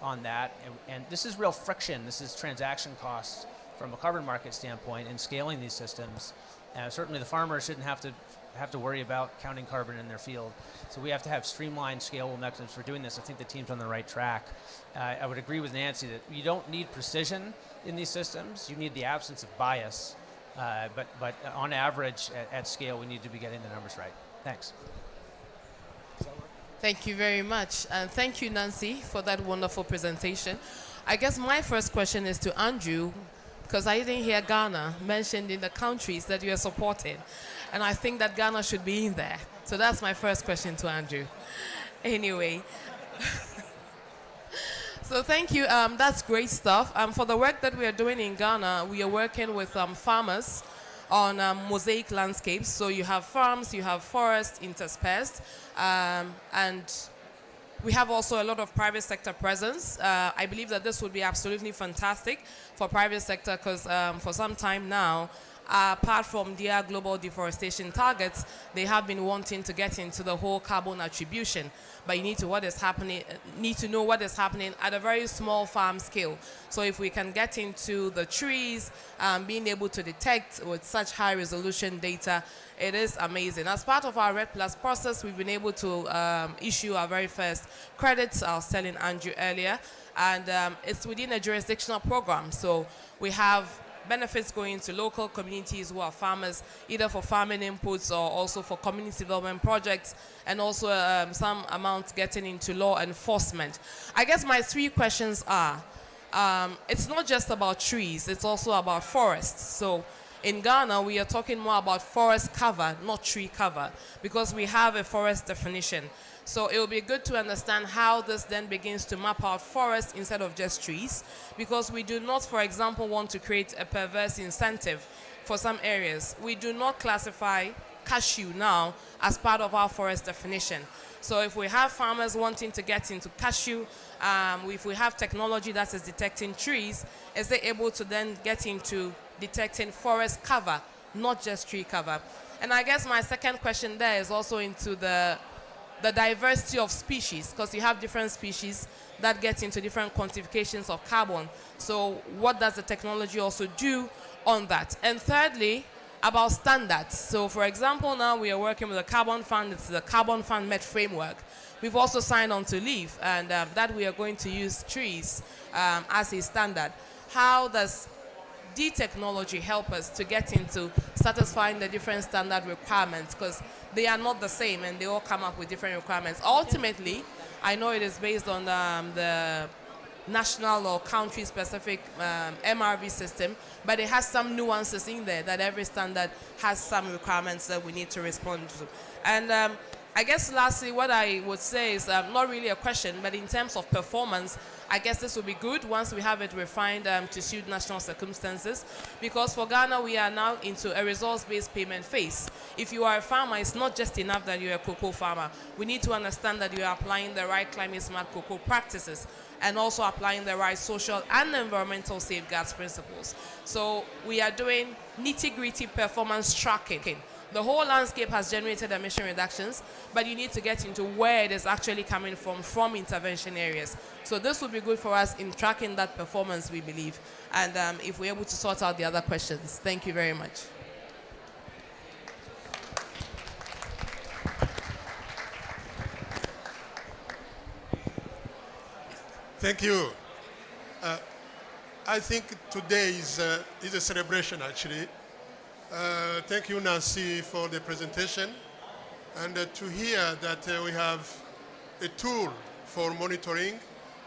on that. And this is real friction. This is transaction costs from a carbon market standpoint in scaling these systems. Certainly the farmers shouldn't have to worry about counting carbon in their field. So we have to have streamlined, scalable mechanisms for doing this. I think the team's on the right track. I would agree with Nancy that you don't need precision in these systems. You need the absence of bias. But on average, at scale, we need to be getting the numbers right. Thanks. Thank you very much. And thank you, Nancy, for that wonderful presentation. I guess my first question is to Andrew, because I didn't hear Ghana mentioned in the countries that you are supporting. And I think that Ghana should be in there. So that's my first question to Andrew. Anyway. So thank you. That's great stuff. For the work that we are doing in Ghana, we are working with farmers on mosaic landscapes. So you have farms, you have forests interspersed, and we have also a lot of private sector presence. I believe that this would be absolutely fantastic for private sector because for some time now, apart from their global deforestation targets, they have been wanting to get into the whole carbon attribution. But you need to know what is happening at a very small farm scale. So if we can get into the trees, being able to detect with such high resolution data, it is amazing. As part of our Red Plus process, we've been able to issue our very first credits. I was telling Andrew earlier, and it's within a jurisdictional program. So we have benefits going to local communities who are farmers, either for farming inputs or also for community development projects, and also some amounts getting into law enforcement. I guess my three questions are, it's not just about trees, it's also about forests. So in Ghana, we are talking more about forest cover, not tree cover, because we have a forest definition. So it will be good to understand how this then begins to map out forests instead of just trees, because we do not, for example, want to create a perverse incentive for some areas. We do not classify cashew now as part of our forest definition. So if we have farmers wanting to get into cashew, if we have technology that is detecting trees, is it able to then get into detecting forest cover, not just tree cover? And I guess my second question there is also into the diversity of species, because you have different species that get into different quantifications of carbon. So what does the technology also do on that? And thirdly, about standards. So for example, now we are working with a carbon fund. It's the Carbon Fund Met framework. We've also signed on to LEAF, and that we are going to use trees as a standard. How does technology help us to get into satisfying the different standard requirements, because they are not the same and they all come up with different requirements. Ultimately, I know it is based on the national or country-specific MRV system, but it has some nuances in there that every standard has some requirements that we need to respond to. And I guess lastly, what I would say is not really a question, but in terms of performance, I guess this will be good once we have it refined to suit national circumstances, because for Ghana, we are now into a resource-based payment phase. If you are a farmer, it's not just enough that you're a cocoa farmer. We need to understand that you are applying the right climate-smart cocoa practices and also applying the right social and environmental safeguards principles. So we are doing nitty-gritty performance tracking. The whole landscape has generated emission reductions, but you need to get into where it is actually coming from intervention areas. So this will be good for us in tracking that performance, we believe, and if we're able to sort out the other questions. Thank you very much. Thank you. I think today is a celebration, actually. Thank you, Nancy, for the presentation, and to hear that we have a tool for monitoring,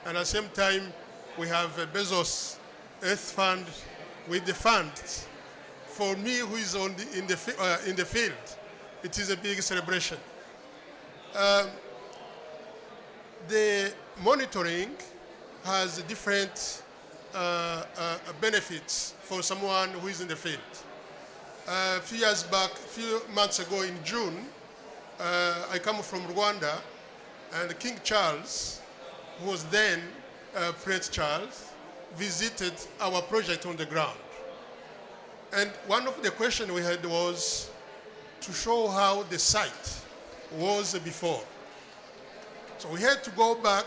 and at the same time we have Bezos Earth Fund with the funds. For me, who is in the field, it is a big celebration. The monitoring has different benefits for someone who is in the field. A few years back, a few months ago in June, I come from Rwanda, and King Charles, who was then Prince Charles, visited our project on the ground. And one of the questions we had was to show how the site was before. So we had to go back.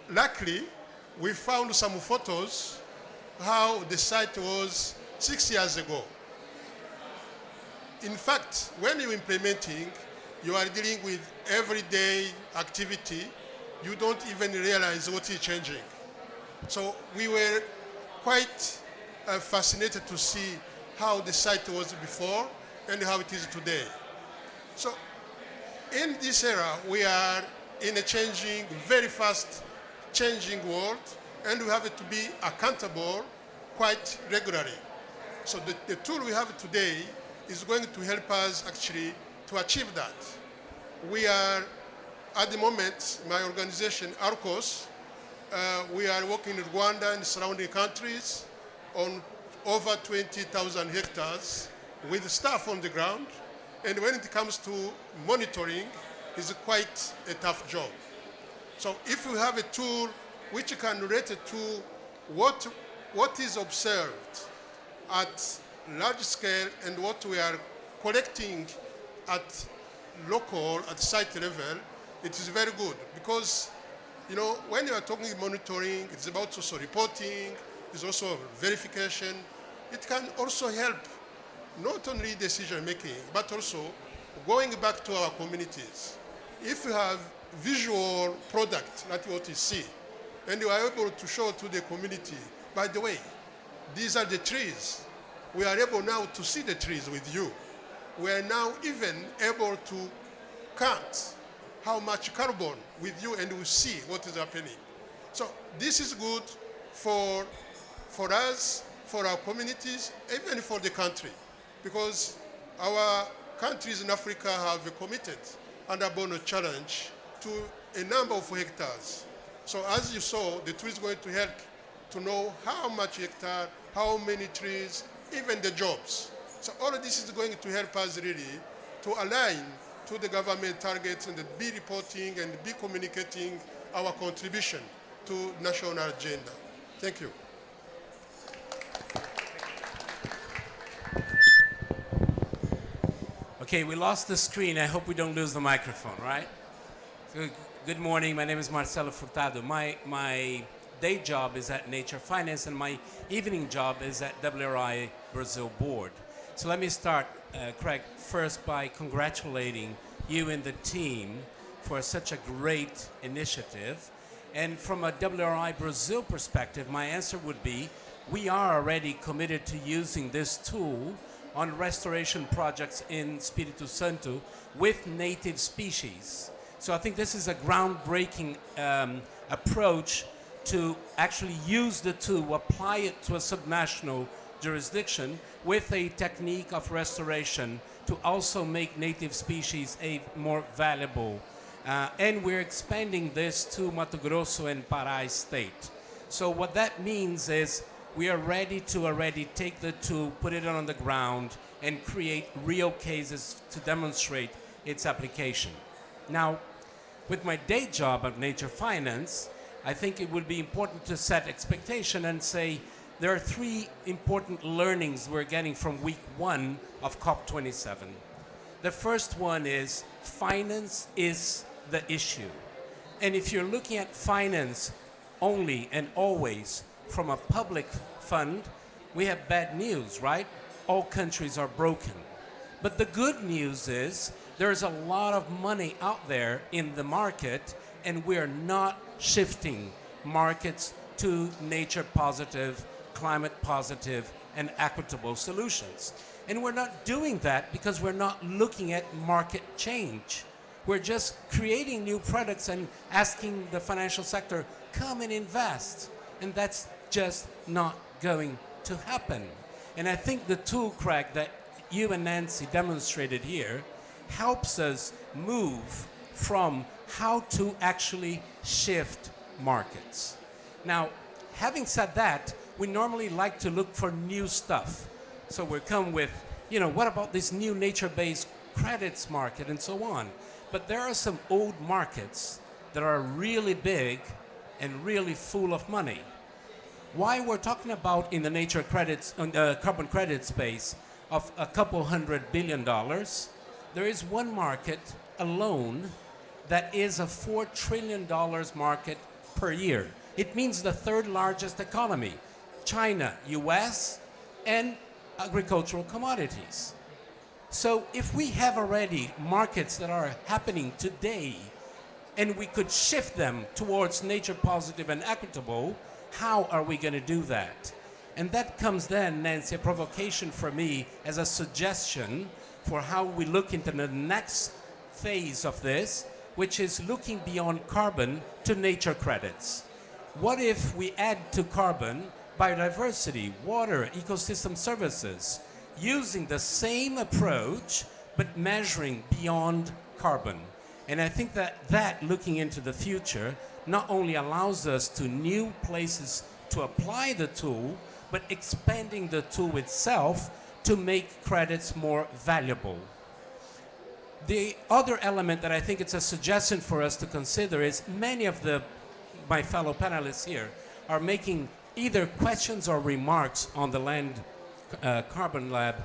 Luckily, we found some photos how the site was 6 years ago. In fact, when you're implementing, you are dealing with everyday activity. You don't even realize what is changing. So we were quite fascinated to see how the site was before and how it is today. So in this era, we are in a changing, very fast changing world, and we have to be accountable quite regularly. So the tool we have today is going to help us actually to achieve that. We are, at the moment, my organization, ARCOS, we are working in Rwanda and surrounding countries on over 20,000 hectares with staff on the ground. And when it comes to monitoring, it's quite a tough job. So if you have a tool which can relate to what is observed at large scale and what we are collecting at local, at site level, it is very good. Because, you know, when you are talking monitoring, it's about also reporting, it's also verification. It can also help not only decision making, but also going back to our communities. If you have visual product, like what you see, and you are able to show to the community, by the way, these are the trees. We are able now to see the trees with you. We are now even able to count how much carbon with you, and we see what is happening. So this is good for us, for our communities, even for the country, because our countries in Africa have committed under Bono challenge to a number of hectares. So as you saw, the tool is going to help to know how much hectare, how many trees, even the jobs. So all of this is going to help us really to align to the government targets and be reporting and be communicating our contribution to national agenda. Thank you. Okay, we lost the screen. I hope we don't lose the microphone, right? Good morning. My name is Marcelo Furtado. My day job is at Nature Finance, and my evening job is at WRI Brazil Board. So let me start, Craig, first by congratulating you and the team for such a great initiative. And from a WRI Brazil perspective, my answer would be, we are already committed to using this tool on restoration projects in Espírito Santo with native species. So I think this is a groundbreaking approach to actually use the tool, apply it to a subnational jurisdiction with a technique of restoration to also make native species a more valuable. And we're expanding this to Mato Grosso and Pará state. So what that means is we are ready to already take the tool, put it on the ground, and create real cases to demonstrate its application. Now, with my day job of nature finance, I think it would be important to set expectation and say there are three important learnings we're getting from week 1 of COP27. The first one is finance is the issue. And if you're looking at finance only and always from a public fund, we have bad news, right? All countries are broken. But the good news is there's a lot of money out there in the market, and we're not shifting markets to nature positive, climate positive, and equitable solutions. And we're not doing that because we're not looking at market change. We're just creating new products and asking the financial sector, come and invest. And that's just not going to happen. And I think the tool, Craig, that you and Nancy demonstrated here helps us move from how to actually shift markets. Now, having said that, we normally like to look for new stuff. So we come with, you know, what about this new nature-based credits market and so on. But there are some old markets that are really big and really full of money. Why we're talking about in the nature credits, carbon credit space of a couple $100 billion, there is one market alone that is a $4 trillion market per year. It means the third largest economy, China, US, and agricultural commodities. So if we have already markets that are happening today and we could shift them towards nature positive and equitable, how are we going to do that? And that comes then, Nancy, a provocation for me as a suggestion for how we look into the next phase of this, which is looking beyond carbon to nature credits. What if we add to carbon biodiversity, water, ecosystem services, using the same approach but measuring beyond carbon? And I think that looking into the future not only allows us to new places to apply the tool, but expanding the tool itself to make credits more valuable. The other element that I think it's a suggestion for us to consider is many of my fellow panelists here are making either questions or remarks on the Land Carbon Lab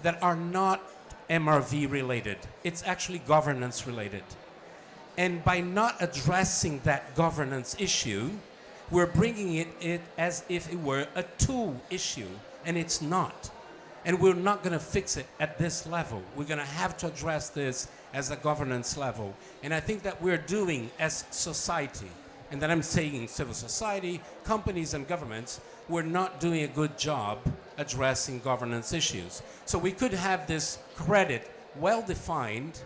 that are not MRV related. It's actually governance related. And by not addressing that governance issue, we're bringing it as if it were a tool issue, and it's not. And we're not going to fix it at this level. We're going to have to address this as a governance level. And I think that we're doing as society, and that I'm saying civil society, companies and governments, we're not doing a good job addressing governance issues. So we could have this credit well-defined,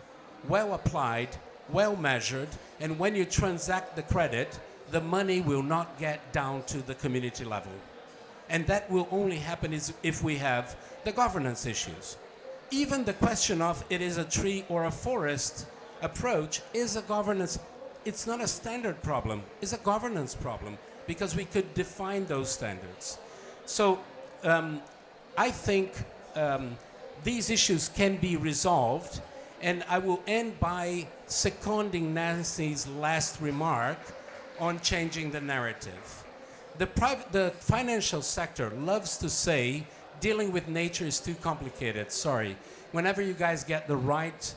well-applied, well-measured, and when you transact the credit, the money will not get down to the community level. And that will only happen if we have the governance issues. Even the question of it is a tree or a forest approach is a governance. It's not a standard problem, it's a governance problem because we could define those standards. So I think these issues can be resolved, and I will end by seconding Nancy's last remark on changing the narrative. The financial sector loves to say dealing with nature is too complicated. Sorry. Whenever you guys get the right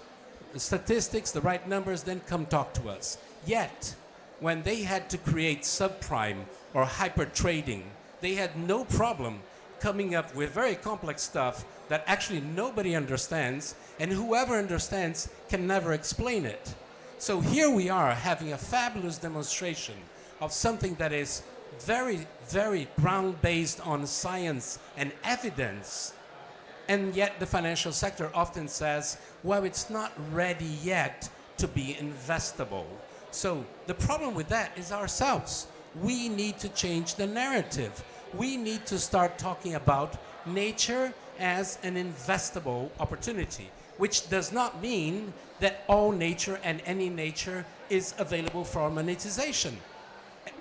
statistics, the right numbers, then come talk to us. Yet, when they had to create subprime or hyper trading, they had no problem coming up with very complex stuff that actually nobody understands, and whoever understands can never explain it. So here we are having a fabulous demonstration of something that is very, very ground-based on science and evidence. And yet the financial sector often says, well, it's not ready yet to be investable. So the problem with that is ourselves. we need to change the narrative. We need to start talking about nature as an investable opportunity, which does not mean that all nature and any nature is available for monetization.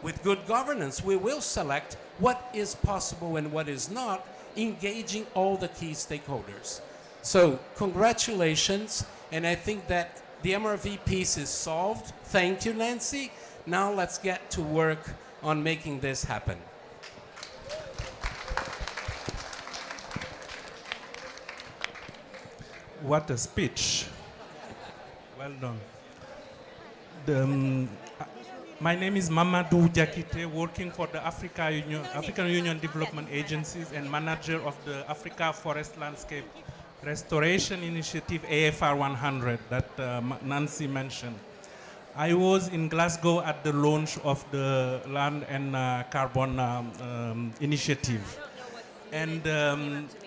With good governance, we will select what is possible and what is not, engaging all the key stakeholders. So congratulations, and I think that the MRV piece is solved. Thank you, Nancy. Now let's get to work on making this happen. What a speech. Well done. My name is Mamadou Diakite, working for the African Union Development Agencies and manager of the Africa Forest Landscape Restoration Initiative AFR 100 that Nancy mentioned. I was in Glasgow at the launch of the Land and Carbon Initiative. And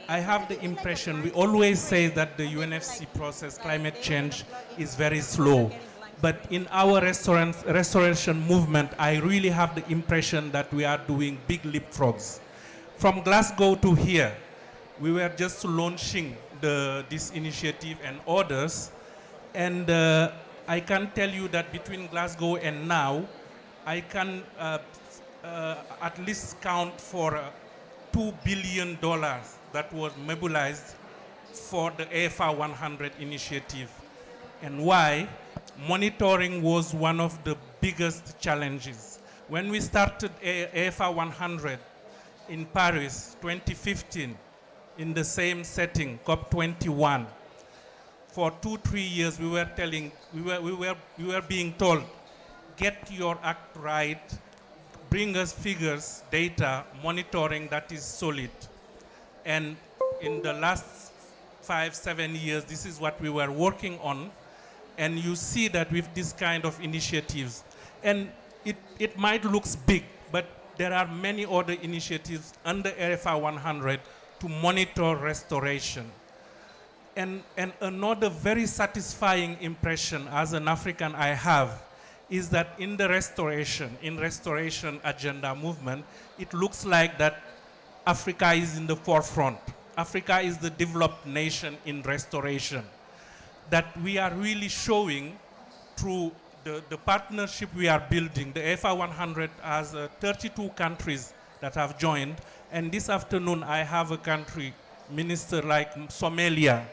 I have the impression, we always say that the UNFC process, climate change, is very slow. But in our restoration movement, I really have the impression that we are doing big leapfrogs. From Glasgow to here, we were just launching this initiative and others. And I can tell you that between Glasgow and now, I can at least count for $2 billion that was mobilized for the AFR 100 initiative. And why? Monitoring was one of the biggest challenges. When we started AFR 100 in Paris, 2015, in the same setting, COP21, for 2-3 years we were being told, get your act right, bring us figures, data, monitoring that is solid. And in the last 5-7 years, this is what we were working on. And you see that with this kind of initiatives, and it might look big, but there are many other initiatives under AFR 100 to monitor restoration. And another very satisfying impression as an African I have is that in the restoration agenda movement, it looks like that Africa is in the forefront. Africa is the developed nation in restoration. That we are really showing through the partnership we are building. The AFR 100 has 32 countries that have joined. And this afternoon, I have a country minister like Somalia.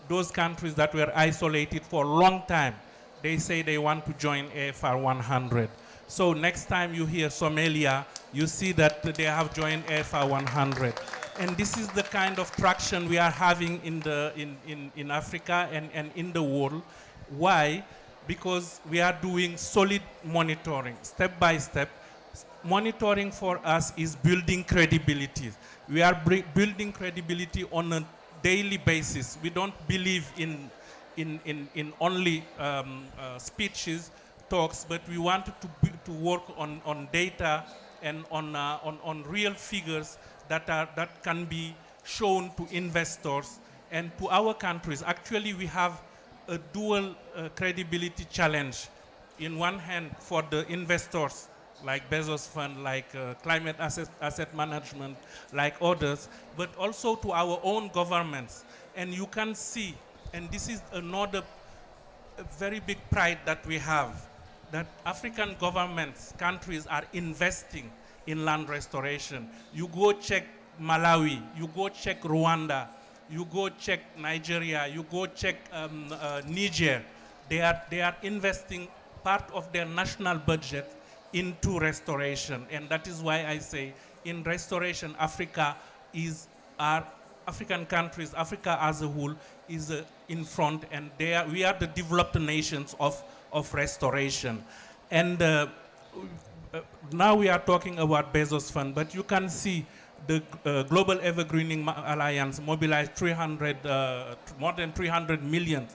Those countries that were isolated for a long time, they say they want to join AFR 100. So next time you hear Somalia, you see that they have joined AFR 100. And this is the kind of traction we are having in Africa and in the world. Why? Because we are doing solid monitoring, step by step. Monitoring for us is building credibility. We are building credibility on a daily basis. We don't believe in only speeches, talks, but we want to work on data and on real figures that can be shown to investors and to our countries. Actually, we have a dual credibility challenge. In one hand, for the investors, like Bezos Fund, like Climate Asset Management, like others, but also to our own governments. And you can see, and this is another very big pride that we have, that African governments, countries are investing in land restoration. You go check Malawi, you go check Rwanda, you go check Nigeria, you go check Niger. They are investing part of their national budget into restoration. And that is why I say in restoration, Africa is our African countries, Africa as a whole is in front, and we are the developed nations of restoration. And now we are talking about Bezos Fund, but you can see the Global Evergreening Alliance mobilized more than $300 million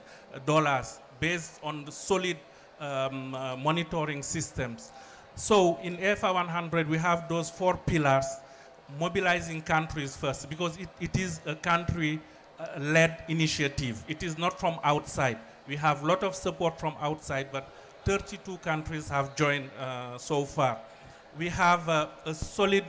based on the solid monitoring systems. So in AFR 100, we have those 4 pillars, mobilizing countries first, because it is a country-led initiative. It is not from outside. We have a lot of support from outside, but 32 countries have joined so far. we have a solid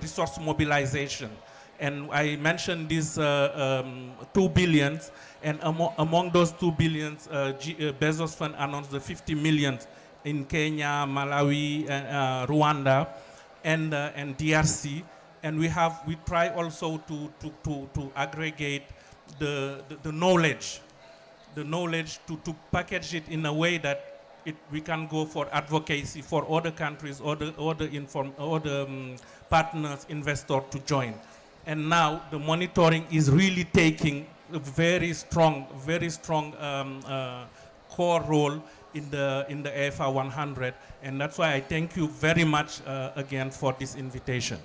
resource mobilization. And I mentioned these 2 billions, and among those 2 billions, Bezos Fund announced the 50 millions in Kenya, Malawi, Rwanda, and DRC. And we try also to aggregate the knowledge to package it in a way that we can go for advocacy for other countries, other partners, investors to join. And now the monitoring is really taking a very strong core role in the AFR 100. And that's why I thank you very much again for this invitation.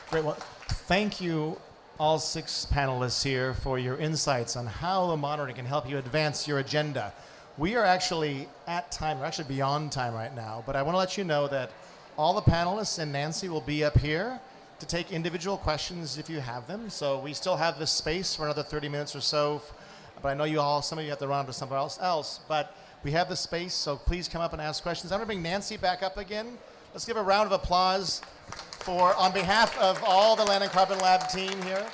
Great. Well, thank you, all 6 panelists here, for your insights on how the monitoring can help you advance your agenda. We are actually at time. We're actually beyond time right now, but I want to let you know that all the panelists and Nancy will be up here to take individual questions if you have them. So we still have this space for another 30 minutes or so, but I know some of you have to run to somewhere else, but we have the space, so please come up and ask questions. I'm going to bring Nancy back up again. Let's give a round of applause on behalf of all the Land and Carbon Lab team here,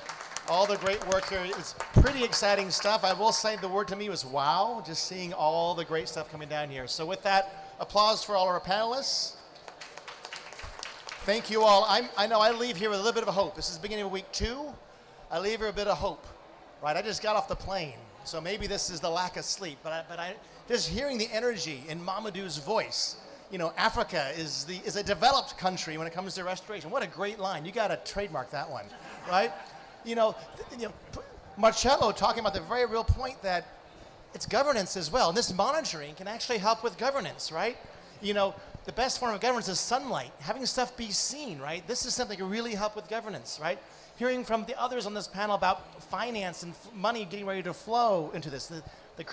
all the great work here. It's pretty exciting stuff. I will say the word to me was wow, just seeing all the great stuff coming down here. So with that, applause for all our panelists. Thank you all. I know I leave here with a little bit of hope. This is the beginning of week 2. I leave here with a bit of hope, right? I just got off the plane, so maybe this is the lack of sleep, but I just hearing the energy in Mamadou's voice. You know, Africa is a developed country when it comes to restoration. What a great line. You got to trademark that one, right? Marcello talking about the very real point that it's governance as well. And this monitoring can actually help with governance, right? The best form of governance is sunlight, having stuff be seen, right? This is something that can really help with governance, right? Hearing from the others on this panel about finance and money getting ready to flow into this, the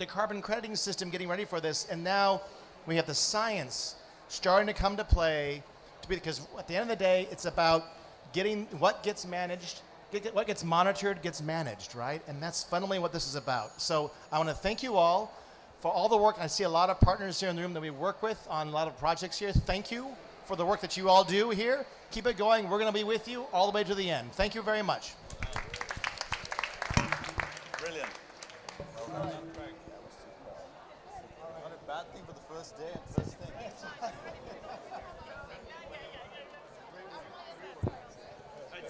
carbon crediting system getting ready for this, and now we have the science starting to come to play, because at the end of the day, it's about getting what gets managed, what gets monitored gets managed, right? And that's fundamentally what this is about. So I want to thank you all for all the work. I see a lot of partners here in the room that we work with on a lot of projects here. Thank you for the work that you all do here. Keep it going. We're going to be with you all the way to the end. Thank you very much. Brilliant. Well done. Not a bad thing for the first day and first thing.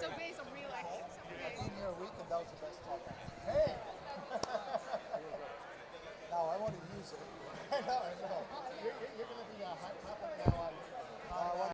So based on real actions. I've been here a week and that was the best talk. Hey! Now I want to use it. I know. You're going to be a high topic now.